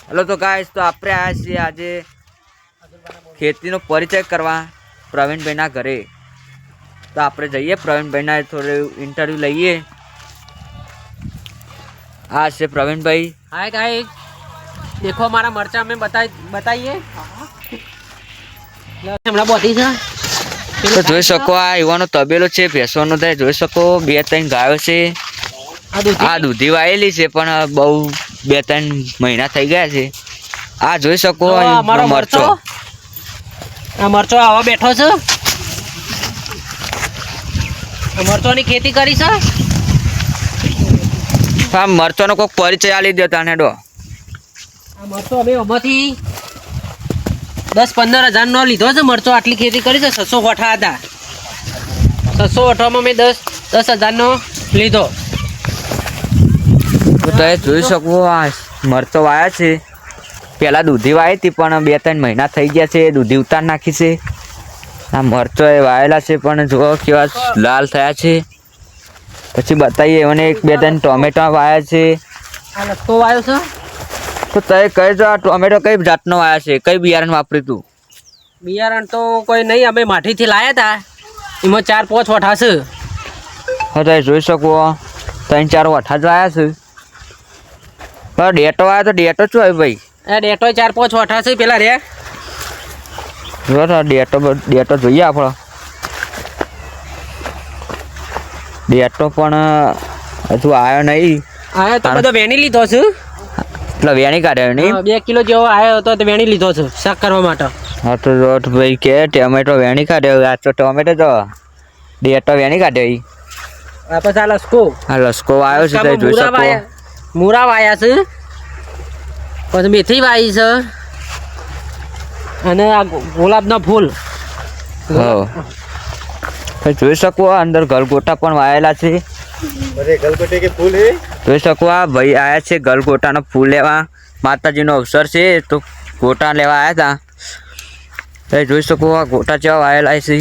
Hello तो guys, तो આપણે આયા છીએ આજે ખેતીનો પરિચય કરવા પ્રવીણભાઈના ઘરે। તો આપણે જઈએ પ્રવીણભાઈના થોડું ઇન્ટરવ્યુ લઈએ। આ છે પ્રવીણભાઈ। हाय गाइस, देखो हमारा मरचा में बताइए हमारा बहुत ही तो જોઈ શકો આ યુવાનો તબેલો છે ભેંસોનો। તમે જોઈ શકો 2-3 ગાયો છે। આ દૂધી વાયેલી છે પણ બહુ 2-3 મહિના થઈ ગયા છે। આ જોઈ શકો અમારો મરચો, આ મરચો આવા બેઠો છે। મરચોની ખેતી કરી છે। હા, મરચોનો કોઈક પરિચય આલી દો તાને ડો। આ મરચો અમે ઓમાંથી 10-15 હજાર નો લીધો છે મરચો। આટલી ખેતી કરી છે। 600 વઠા હતા। 600 વઠામાં મેં 10,000 નો લીધો। તો તમે જોઈ શકો આ મરચો વાયા છે। પહેલા દૂધી વાવી હતી પણ 2-3 મહિના થઈ ગયા છે। દૂધી ઉતાર નાખી છે। આ મરચો એ વાયેલા છે પણ જુઓ કેવા લાલ થયા છે। પછી બતાવીએ એમને 1-2 ટોમેટો વાયા છે। આ લસકો વાયો છે। તો તમે કહેજો આ ટોમેટો કઈ જાતનો વાયા છે, કઈ બિયારણ વાપર્યું હતું? બિયારણ તો કોઈ નહીં, અમે માઠીથી લાયા હતા। એમાં 4-5 વઠા છે। હા, તમે જોઈ શકો 3-4 વઠા જ વાયા છે। પણ ડેટો આવ્યો તો ડેટો શું આવ્યું ભાઈ? એ ડેટો 4-5 વઠા છે પેલા રે। જો ડેટો જોઈએ આપણો। ડેટો પણ હજુ આવ્યો નહીં। આયો તો બધો વેણી લીધો છે। એટલે વેણી કાઢ્યો નહીં? 2 કિલો જેવો આવ્યો હતો તો વેણી લીધો છે શાક કરવા માટે। હા, તો જો ભાઈ કે ટમેટો વેણી કાઢ્યો। આ તો ટમેટો જો ડેટો વેણી કાઢ્યો। આ પછી આ લસકો, આ લસકો આવ્યો છે, તમે જોઈ શકો। મૂરા વાયા છે, પછી મેથી વાવી છે, અને આ ગુલાબના ફૂલ। હા, તમે જોઈ શકો અંદર ગલગોટા પણ વાયેલા છે। અરે ગલગોટે કે ફૂલ હે। જોઈ શકો આ ભાઈ આયા છે ગલગોટાનો ફૂલ લેવા। માતાજીનો અવસર છે તો ગોટા લેવા આવ્યા હતા। તમે જોઈ શકો આ ગોટા કેવા વાયેલા છે।